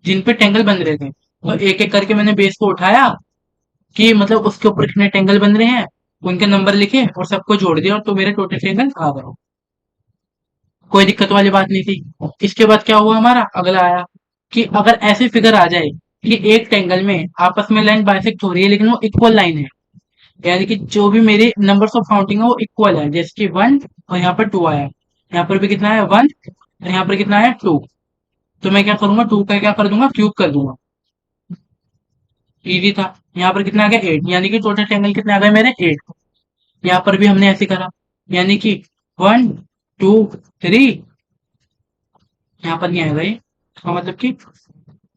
जिन पे टेंगल बन रहे थे। तो एक एक करके मैंने बेस को उठाया, कि मतलब उसके ऊपर कितने टेंगल बन रहे हैं, उनके नंबर लिखे और सबको जोड़ दिया, और तो मेरे टोटल टेंगल आ गए। कोई दिक्कत वाली बात नहीं थी। इसके बाद क्या हुआ, हमारा अगला आया कि अगर ऐसी फिगर आ जाए कि एक टेंगल में आपस में लाइन बाइसेक्ट हो रही है, लेकिन वो इक्वल लाइन है, यानी कि जो भी मेरे नंबर्स ऑफ काउंटिंग है वो इक्वल है। जैसे कि 1 और यहाँ पर 2 आया, यहाँ पर भी कितना है, 1, और यहाँ पर कितना है, 2। तो मैं क्या करूंगा, 2 का क्या कर दूंगा, क्यूब कर दूंगा। इजी था। यहाँ पर कितना आ गया, 8। यानी कि टोटल ट्रायंगल कितने आ गए मेरे, 8। यहाँ पर भी हमने ऐसे करा, यानी कि 1 2 3, यहाँ पर नहीं आएगा ये, इसका मतलब कि,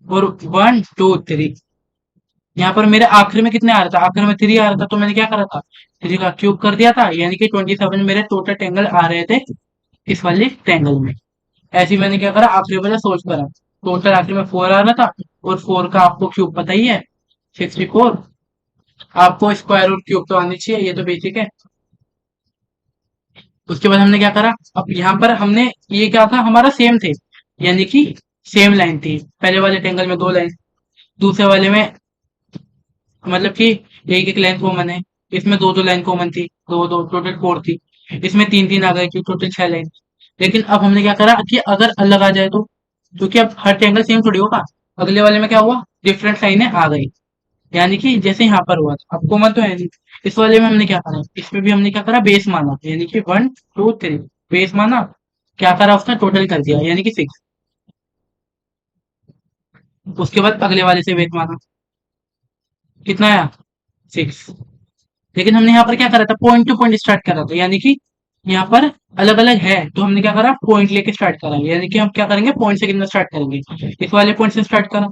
और 1 2 3। यहाँ पर मेरे आखिर में कितने आ रहा था, आखिर में 3 आ रहा था, तो मैंने क्या करा था, 3 का क्यूब कर दिया था। यानी कि 27 मेरे टोटल ट्रायंगल आ रहे थे इस वाले ट्रायंगल में। ऐसे ही मैंने क्या करा, आखिरी वाला सोल्व करा। टोटल आखिर में 4 आ रहा था, और 4 का आपको क्यूब पता ही है, 64। आपको स्क्वायर और क्यूब तो आनी चाहिए, ये तो बेसिक है। उसके बाद हमने क्या करा, अब यहाँ पर हमने, ये क्या था हमारा, सेम थे, यानी कि सेम लाइन थी। पहले वाले ट्रायंगल में 2 लाइन, दूसरे वाले में मतलब कि एक एक लाइन कॉमन है। इसमें 2 2 लाइन कॉमन थी, 2 2 टोटल 4 थी। इसमें 3 3 आ गए कि टोटल 6 लाइन। लेकिन अब हमने क्या करा कि अगर अलग आ जाए तो, क्योंकि अब हर ट्रायंगल सेम थोड़ी होगा। अगले वाले में क्या हुआ, डिफरेंट लाइनें आ गई। यानी कि जैसे यहाँ पर हुआ था, अब कॉमन तो है नहीं। इस वाले में हमने क्या करा, इसमें भी हमने क्या करा, बेस माना, यानी कि 1 2 3 बेस माना, क्या करा उसने, टोटल कर दिया यानी कि 6। उसके बाद अगले वाले से बेस माना, कितना आया, 6। लेकिन हमने यहाँ पर क्या करा था, पॉइंट टू पॉइंट स्टार्ट करा था, यानी कि यहाँ पर अलग अलग है तो हमने क्या करा, पॉइंट लेके स्टार्ट करा, यानी कि हम क्या करेंगे, पॉइंट से गिनना स्टार्ट करेंगे। इस वाले पॉइंट से स्टार्ट करा,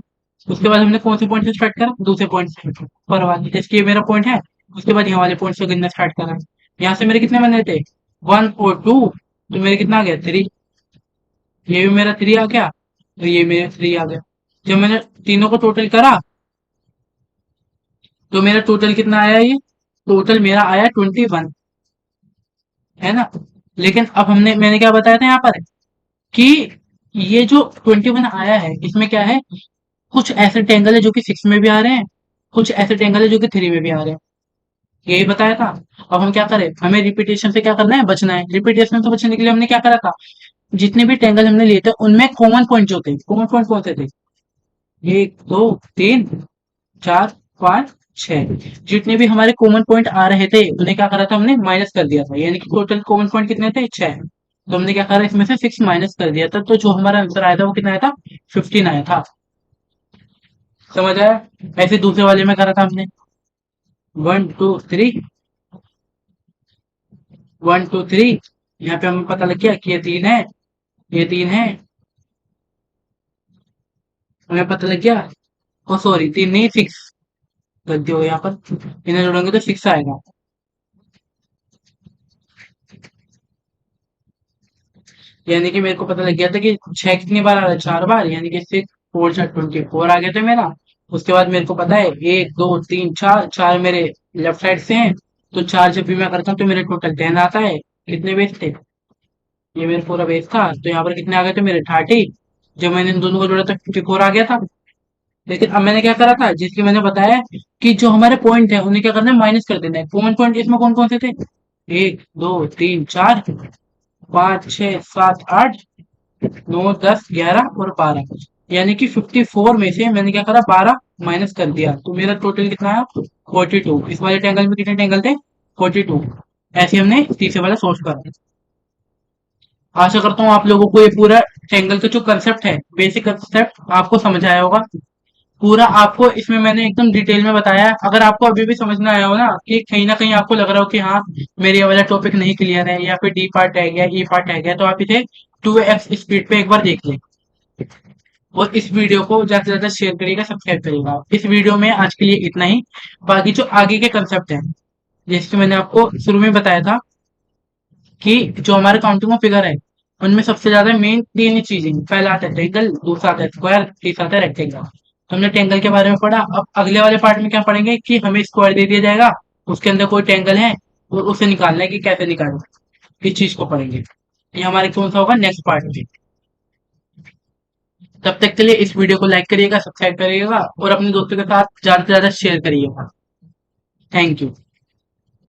उसके बाद हमने कौन से पॉइंट से स्टार्ट करा, दूसरे पॉइंट से, पर वाले, जैसे ये मेरा पॉइंट है, उसके बाद यहाँ वाले पॉइंट से गिनना स्टार्ट करा। यहाँ से मेरे कितने बने थे, 1 और 2, तो मेरे कितना आ गया, 3। ये भी मेरा 3 आ गया, तो ये मेरा 3 आ गया। जब मैंने तीनों को टोटल करा, तो मेरा टोटल कितना आया, ये टोटल मेरा आया 21, है ना। लेकिन अब मैंने क्या बताया था यहाँ पर, कि ये जो 21 आया है, इसमें क्या है, कुछ ऐसे ट्रायंगल है जो कि 6 में भी आ रहे हैं, कुछ ऐसे ट्रायंगल है जो कि 3 में भी आ रहे हैं, यही बताया था। अब हम क्या करें, हमें रिपीटेशन से क्या करना है, बचना है। रिपीटेशन से बचने के लिए हमने क्या करा था, जितने भी ट्रायंगल हमने लिए थे उनमें कॉमन पॉइंट जो थे, कॉमन पॉइंट कौन से थे, 1 2 3 4 5 6, जितने भी हमारे कॉमन पॉइंट आ रहे थे उन्हें क्या करा था, हमने माइनस कर दिया था, यानी कि टोटल कॉमन पॉइंट कितने थे, 6। तो हमने क्या करा, इसमें से 6 माइनस कर दिया था, तो जो हमारा आंसर आया था वो कितना आया था, 15 आया था। समझ आया। ऐसे दूसरे वाले में करा था हमने, 1 2 3 1 2 3, यहाँ पे हमें पता लग गया कि ये 3 है, ये 3 है, हमें पता लग गया। ओ सॉरी, 3 नहीं, 6 गलती हो गई यहाँ पर, इन्हें जोड़ेंगे तो 6 आएगा। यानी कि मेरे को पता लग गया था कि 6 कितनी बार आ रहा है, 4 बार, यानी कि 6 4 24 आ गया था मेरा। उसके बाद मेरे को पता है, 1 2 3 4, चार मेरे लेफ्ट साइड से हैं, तो 4 जब भी मैं करता हूँ तो मेरे टोटल 10 आता है। कितने बेस थे, ये मेरा पूरा बेस था, तो यहाँ पर कितने आ गए थे मेरे, 30। जब मैंने इन दोनों को जोड़ा था 54 आ गया था। लेकिन अब मैंने क्या करा था, जिसकी मैंने बताया कि जो हमारे पॉइंट है उन्हें क्या करना है, माइनस कर देना है। कॉमन पॉइंट इसमें कौन कौन से थे, 1 2 3 4 5 6 7 8 9 10 11 और 12, यानी कि 54 में से मैंने क्या करा, 12 माइनस कर दिया, तो मेरा टोटल कितना आया, 42। इस वाले ट्रायंगल में कितने ट्रायंगल थे, 42। ऐसे हमने तीसरे वाला सोल्व करा। आशा करता हूँ आप लोगों को ये पूरा ट्रायंगल का जो कंसेप्ट है, बेसिक कंसेप्ट आपको समझ आया होगा। पूरा आपको इसमें मैंने एकदम डिटेल में बताया है। अगर आपको अभी भी समझ में आया हो ना, कि कहीं ना कहीं आपको लग रहा हो कि हाँ, मेरे ये वाला टॉपिक नहीं क्लियर है, या फिर डी पार्ट रह गया, ई पार्ट रह गया, तो आप इसे 2x स्पीड पे एक बार देख लें। और इस वीडियो को ज्यादा से ज्यादा शेयर करिएगा, सब्सक्राइब करिएगा। इस वीडियो में आज के लिए इतना ही। बाकी जो आगे के कंसेप्ट हैं, जैसे मैंने आपको शुरू में बताया था, कि जो हमारे काउंटिंग में फिगर है, उनमें सबसे ज्यादा मेन 3 ही चीजें, पहला आता है ट्रेंगल, दूसरा आता है स्क्वायर, तीसरा आता है रेक्टेंगल। तो हमने ट्रेंगल के बारे में पढ़ा। अब अगले वाले पार्ट में क्या पढ़ेंगे, कि हमें स्क्वायर दे दिया जाएगा, उसके अंदर कोई ट्रेंगल है और उसे निकालना है कि कैसे निकालना, इस चीज को पढ़ेंगे। ये हमारे कौन सा होगा, नेक्स्ट पार्ट में। तब तक के लिए इस वीडियो को लाइक करिएगा, सब्सक्राइब करिएगा और अपने दोस्तों के साथ ज्यादा से ज्यादा शेयर करिएगा। Thank you.